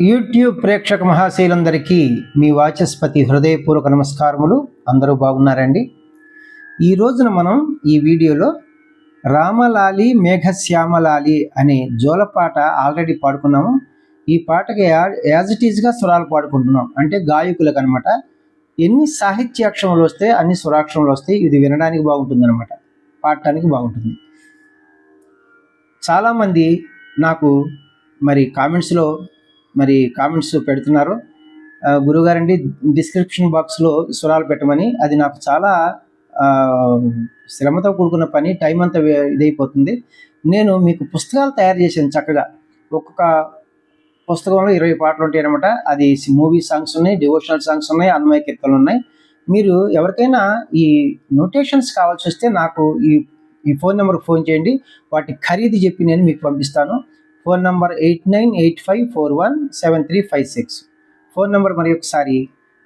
YouTube ప్రేక్షక మహాశైలందరికీ మీ వాచస్పతి హృదయపూర్వక నమస్కారములు. అందరూ బాగున్నారండి? ఈ రోజున మనం ఈ వీడియోలో రామలాలి మేఘశ్యామలాలి అనే జోలపాట ఆల్రెడీ పాడుకున్నాము. ఈ పాటకి యాజ్ ఇట్ ఈజ్గా స్వరాలు పాడుకుంటున్నాం, అంటే గాయకులకు అనమాట. ఎన్ని సాహిత్యాక్షరములు వస్తే అన్ని స్వరాక్షరములు వస్తాయి. ఇది వినడానికి బాగుంటుంది అనమాట, పాడటానికి బాగుంటుంది. చాలామంది నాకు కామెంట్స్ పెడుతున్నారు, గురుగారండి డిస్క్రిప్షన్ బాక్స్లో స్వరాలు పెట్టమని. అది నాకు చాలా శ్రమతో కూడుకున్న పని, టైం అంతా ఇదైపోతుంది. నేను మీకు పుస్తకాలు తయారు చేశాను చక్కగా. ఒక్కొక్క పుస్తకంలో 20 పాటలు ఉంటాయి అనమాట. అది మూవీ సాంగ్స్ ఉన్నాయి, డివోషనల్ సాంగ్స్ ఉన్నాయి, అన్నమయ్య కీర్తనలు ఉన్నాయి. మీరు ఎవరికైనా ఈ నోటేషన్స్ కావాల్సి వస్తే నాకు ఈ ఫోన్ నెంబర్కి ఫోన్ చేయండి. వాటి ఖరీదు చెప్పి నేను మీకు పంపిస్తాను. Phone number 8985417356. ఫోన్ నెంబర్ మరి ఒకసారి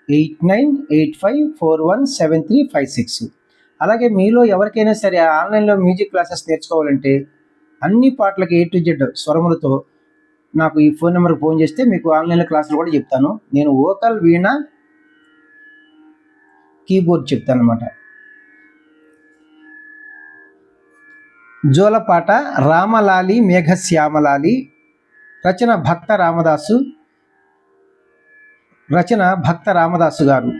8985417356. అలాగే మీలో ఎవరికైనా సరే ఆన్లైన్లో మ్యూజిక్ క్లాసెస్ నేర్చుకోవాలంటే అన్ని పాటలకి A to Z స్వరములతో నాకు ఈ ఫోన్ నెంబర్కి ఫోన్ చేస్తే మీకు ఆన్లైన్లో క్లాసులు కూడా చెప్తాను. నేను వోకల్, వీణ, కీబోర్డ్ చెప్తాను అనమాట. జోలపాట రామలాలి మేఘశ్యామలాలి, రచన భక్త రామదాసు గారు,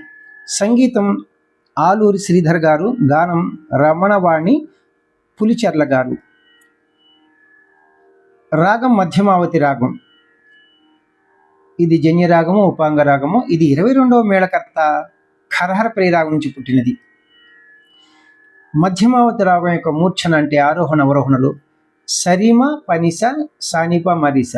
సంగీతం ఆలూరి శ్రీధర్ గారు, గానం రమణవాణి పులిచెర్ల గారు. రాగం మధ్యమావతి రాగం. ఇది జన్యరాగము, ఉపాంగ రాగము. ఇది 22వ మేళకర్త ఖరహర ప్రియరాగం నుంచి పుట్టినది. మధ్యమావతి రాగం యొక్క మూర్ఛన అంటే ఆరోహణ అవరోహణలు సరిమ పనిస సానిప మరిస.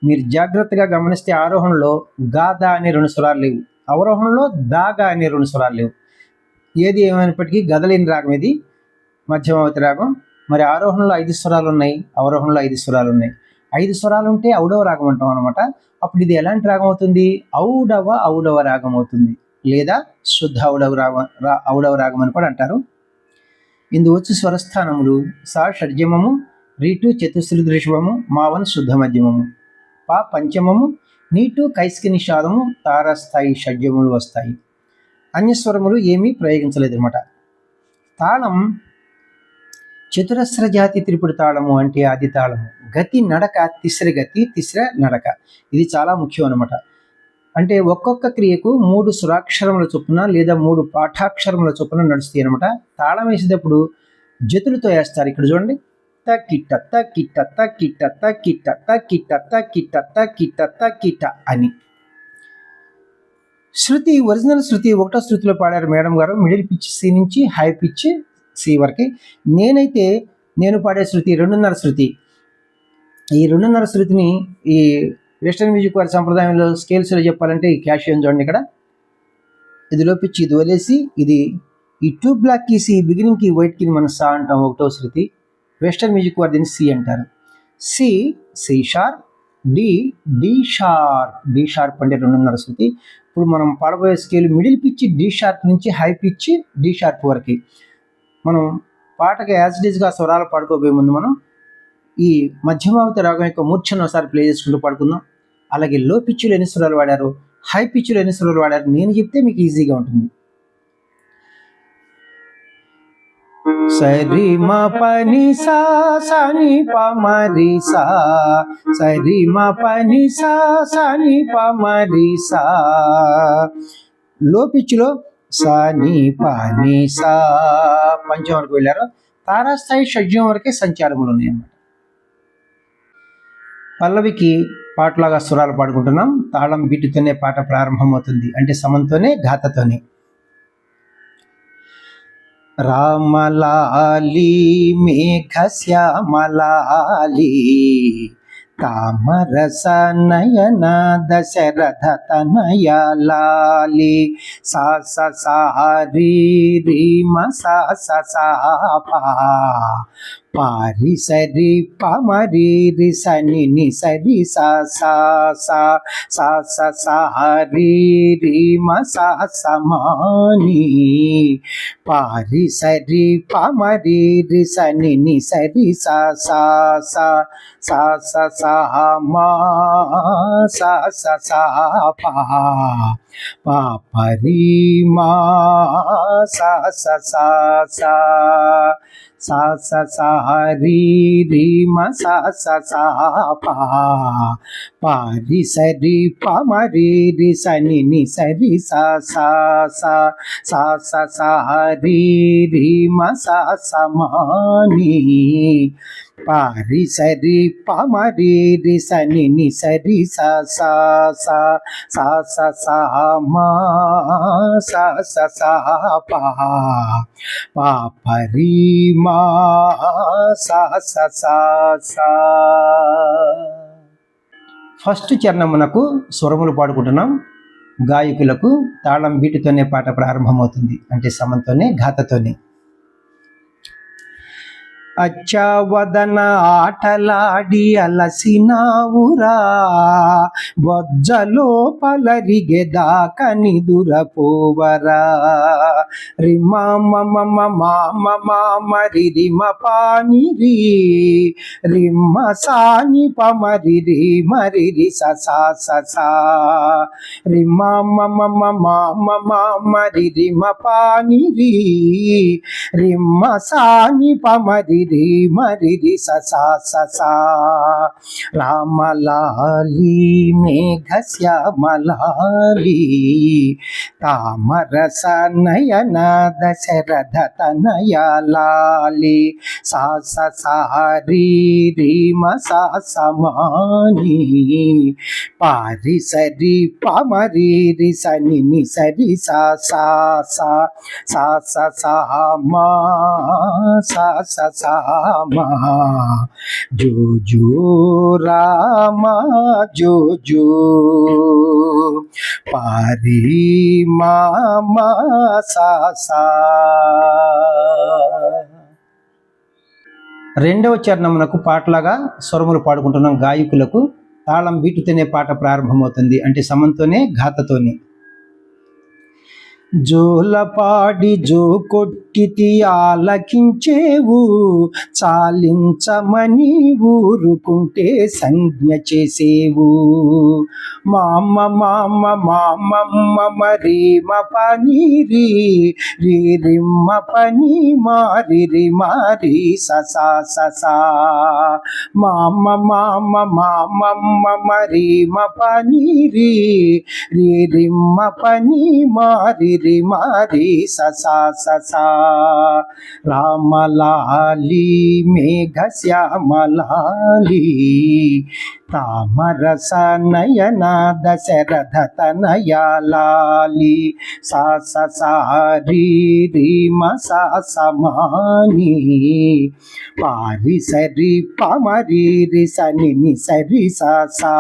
మీరు జాగ్రత్తగా గమనిస్తే ఆరోహణలో గాదా అనే 2 స్వరాలు లేవు, అవరోహణలో దాగా అనే 2 స్వరాలు లేవు. ఏది ఏమైనప్పటికీ గదలేని రాగం ఇది మధ్యమావతి రాగం. మరి ఆరోహణలో 5 స్వరాలు ఉన్నాయి, అవరోహణలో 5 స్వరాలు ఉన్నాయి. 5 స్వరాలు ఉంటే ఔడవ రాగం అంటాం అనమాట. అప్పుడు ఇది ఎలాంటి రాగం అవుతుంది? ఔడవ రాగం అవుతుంది, లేదా శుద్ధ ఔడవ రాగం అని కూడా అంటారు. ఇందు వచ్చు స్వరస్థానములు సా షడ్జమము, రీటు చతుశ్రుతి ఋషభము, మావన్ శుద్ధ మధ్యమము, పా పంచమము, నీటు కైస్కి నిషాదము, తారాస్థాయి షడ్జములు వస్తాయి. అన్యస్వరములు ఏమీ ప్రయోగించలేదు అనమాట. తాళం చతురస్ర జాతి త్రిపుడి తాళము అంటే ఆది తాళము. గతి నడక తిస్ర గతి, తిస్ర నడక. ఇది చాలా ముఖ్యం అనమాట. అంటే ఒక్కొక్క క్రియకు 3 స్వరాక్షరముల చొప్పున లేదా 3 పాఠాక్షరముల చొప్పున నడుస్తాయి అనమాట. తాళం వేసేటప్పుడు జతులతో వేస్తారు. ఇక్కడ చూడండి, తక్కిట్ట తక్కిట్ట తక్కిట్ట తక్కిట్ట తక్కిట్ట తక్కిట్ట తక్కిట్ట తక్కిట్ట అని. శృతి, ఒరిజినల్ శృతి 1వ శృతిలో పాడారు మేడం గారు, మిడిల్ పిచ్ సి నుంచి హై పిచ్ సి వరకు. నేను పాడే శృతి 2.5 శృతి. ఈ 2.5 శృతిని ఈ వెస్టర్న్ మ్యూజిక్ వారి సంప్రదాయంలో స్కేల్స్లో చెప్పాలంటే ఈ క్యాషియన్ చూడండి, ఇక్కడ ఇది లో పిచ్, ఇది వదిలేసి ఇది ఈ 2 బ్లాక్ కీస్, ఈ బిగినింగ్ కి వైట్ కి మనం సా అంటాం 1వ శృతి. వెస్టర్న్ మ్యూజిక్ వారి దీన్ని సి అంటారు. C, C sharp, D, D sharp అంటే 2.5 శృతి. ఇప్పుడు మనం పాడబోయే scale middle pitch D sharp నుంచి హై పిచ్ డి షార్ప్ వరకు. మనం పాటకి యాజ్ ఇట్ ఈజ్గా స్వరాలు పాడుకోబోయే ముందు మనం ఈ మధ్యమావతి రాగం యొక్క మూర్ఛను ఒకసారి ప్లే చేసుకుంటూ పాడుకుందాం. అలాగే లో పిచ్చులు ఎన్ని స్వరాలు వాడారు, హై పిచ్చులు ఎన్ని స్వరాలు వాడారు నేను చెప్తే మీకు ఈజీగా ఉంటుంది. సరి మ పని సా సాని ప మరి సా, సరి మ పని సా సాని ప మరి సా. లో పిచ్చులో సాని పాని సా పంచం వరకు వెళ్ళారు. తారాస్థాయి షడ్జం వరకే సంచారములు ఉన్నాయి అన్నమాట. పల్లవికి పాటలాగా స్వరాలు పాడుకుంటున్నాం. తాళం బీటుతోనే పాట ప్రారంభమవుతుంది, అంటే సమంతోనే ఘాతతోనే. రామలాలి మేఘశ్యామలాలి, తామరస నయన దశరథ తనయలాలి, సా సా రి రి మ సా సా పా, పారి సరి పమరి రి సని ని సరి సా సా సా సా సా సా రి రి మ సా సమాని పారి సరి పమరి రి సని ని సరి సా సా సా సా సా సా మా సా సా సా పా పా పరి మా సా సా సా సా సా సా సా రి రి మ సా సా సా పా పా రి సరి ప మ రి రి సని ని సరి సా సా సా సా సా సా రి రి మ సా సమాని పా రి సరి ప మ రి రి సని ని సరి సా సా సా సా సా సా మా సా సా సా పా పా పరి మా సా సా సా సా. ఫస్ట్ చరణమునకు స్వరములు పాడుకుంటున్నాం. గాయకులకు తాళం బీటుతోనే పాట ప్రారంభమవుతుంది, అంటే సమంతోనే ఘాతతోనే. అచ్చావదన ఆటలాడి అలసినావురా, బొజ్జలో పలరిగెదాక నిదురపోవరా. రిమ మమ మామ మామ రిమ పానిరి రిమ్మ సాని పమరి రి మరి స సా స సా. రిమ మమ మామ మామ రిమ పానిరి రిమ్మ సాని పమరి రి మరి స సా స సా. రామలాలి మేఘశ్యామలాలి తామరస నయన దశరథ తనయలాలి సా స సా రి రి మ సా సమాని పారి సరి పమరి రి సని ని సరి సా సా సా సా సా సా మా సా సా సా మా. జో జో రామ జో జో పారి మామా సా సా. రెండవ చరణమునకు పాటలాగా స్వరములు పాడుకుంటున్నాం. గాయకులకు తాళం బీటుతోనే పాట ప్రారంభమవుతుంది, అంటే సమంతోనే ఘాతతోనే. జోలపాడి జో కొట్టితి ఆలకించేవు, చాలించమని ఊరుకుంటే సంజ్ఞ చేసేవు. మామ మామ మామమ్మ మరీమ పనీరి రి రిమ్మ పని మారి రి మారి స సా స సా. మామ మామ మామమ్మ మరీమ పనీరి రి రిమ్మ పని మారి రి మారి స సా స సా. రామలాలి మేఘశ్యామలాలి తామరస నయన దశరథ తనయలాలి సా స సా రి రి మ సా సమాని పారి సరి పమరి రి సని ని సరి సా సా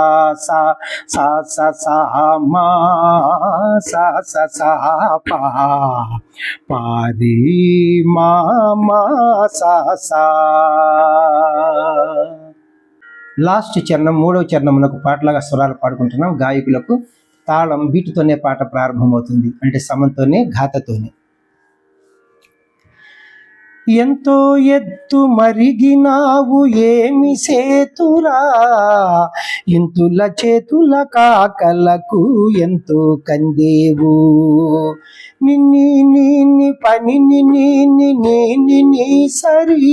సా సా స సా మా సా స సా పా పారి మామా సా సా. లాస్ట్ చరణం, మూడవ చరణమునకు పాటలాగా స్వరాలు పాడుకుంటున్నాం. గాయకులకు తాళం బీటుతోనే పాట ప్రారంభమవుతుంది, అంటే సమంతోనే ఘాతతోనే. ఎంతో ఎత్తు మరిగినావు ఏమి సేతురా, ఇంతుల చేతుల కాకలకు ఎంతో కందేవు. నిన్ని నిన్ని పనిని నిన్ని నిన్ని నీ సరి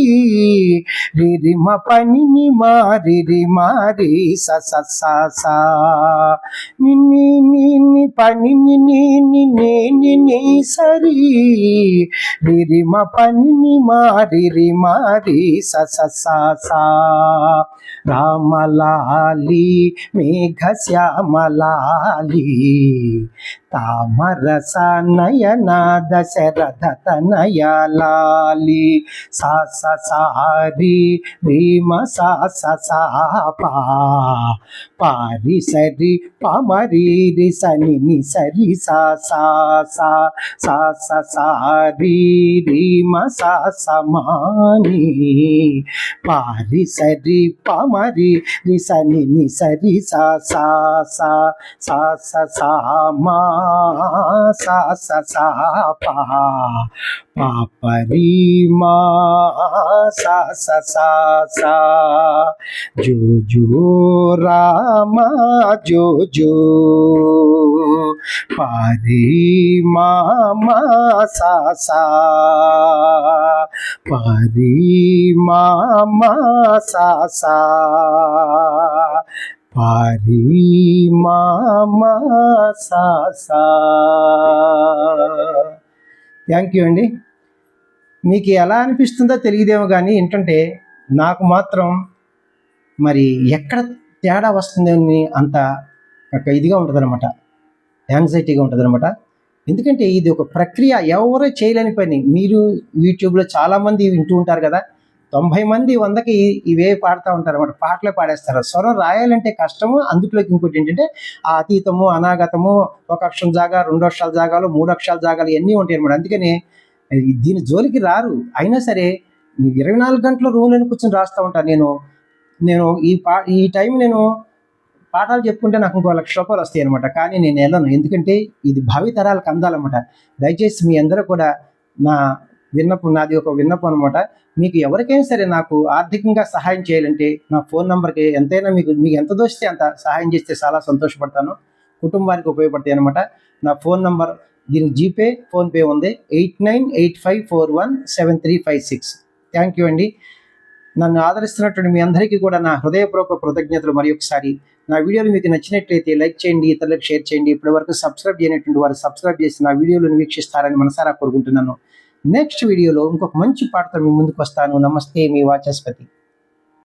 రిరిమ పనిని మారి రి మారి స స సా సా. నిన్ని నిన్ని పనిని నిన్ని నిన్ని నీ సరి రిరిమ పనిని మారి రి మారి స స సా సా. రామలాలి మేఘశ్యామలాలి తామరస నయన దశరథ తనయ లాలి సా స సారి రీమ సా స సా పా పారి సరి పమరి రి సని ని సరి సా సా సా సా స సారి రీమ సా సమాని పారి సరి పమరి రి సని ని సరి సా సా సా సా స సా మా సా స సా పా పాపరి మా సా స సా సా జో జో రామ జో జో పారి మామా సా సా పారి మామా సా సా పారి మామా సా సా. థ్యాంక్ యూ అండి. మీకు ఎలా అనిపిస్తుందో తెలియదేమో కానీ ఏంటంటే నాకు మాత్రం మరి ఎక్కడ తేడా వస్తుందని అంత ఒక ఇదిగా ఉంటుంది అనమాట, యాంగ్జైటీగా ఉంటుంది అనమాట. ఎందుకంటే ఇది ఒక ప్రక్రియ, ఎవరో చేయలేని పని. మీరు యూట్యూబ్లో చాలామంది వింటూ ఉంటారు కదా, 90 మంది 100కి ఇవే పాడుతూ ఉంటారు అనమాట, పాటలే పాడేస్తారు. స్వరం రాయాలంటే కష్టము. అందులోకి ఇంకోటి ఏంటంటే ఆ అతీతము అనాగతము, ఒక అక్షరం జాగా, 2 అక్షరాల జాగాలు, 3 అక్షరాల జాగాలు ఇవన్నీ ఉంటాయి అనమాట. అందుకని దీని జోలికి రారు. అయినా సరే 24 గంటల రూమ్లోనే కూర్చొని రాస్తూ ఉంటాను. నేను ఈ టైం నేను పాఠాలు చెప్పుకుంటే నాకు ఇంకో 1,00,000 రూపాయలు వస్తాయి అనమాట. కానీ నేను వెళ్ళను, ఎందుకంటే ఇది భావితరాలకు అందాలన్నమాట. దయచేసి మీ అందరూ కూడా నాది ఒక విన్నపం అనమాట. మీకు ఎవరికైనా సరే నాకు ఆర్థికంగా సహాయం చేయాలంటే నా ఫోన్ నెంబర్కి ఎంతైనా మీకు ఎంత దోస్తే అంత సహాయం చేస్తే చాలా సంతోషపడతాను. కుటుంబానికి ఉపయోగపడతాయి అనమాట. నా ఫోన్ నెంబర్, దీనికి జీపే, ఫోన్పే ఉంది, 8985417356. థ్యాంక్ యూ అండి. నన్ను ఆదరిస్తున్నటువంటి మీ అందరికీ కూడా నా హృదయపూర్వక కృతజ్ఞతలు. మరి ఒకసారి నా వీడియోలు మీకు నచ్చినట్లయితే లైక్ చేయండి, ఇతరులకు షేర్ చేయండి. ఇప్పటివరకు సబ్స్క్రైబ్ చేయనటువంటి వారు సబ్స్క్రైబ్ చేసి నా వీడియోలను వీక్షిస్తారని మనసారా కోరుకుంటున్నాను. నెక్స్ట్ వీడియోలో ఇంకొక మంచి పాటతో మీ ముందుకు వస్తాను. నమస్తే, మీ వాచస్పతి.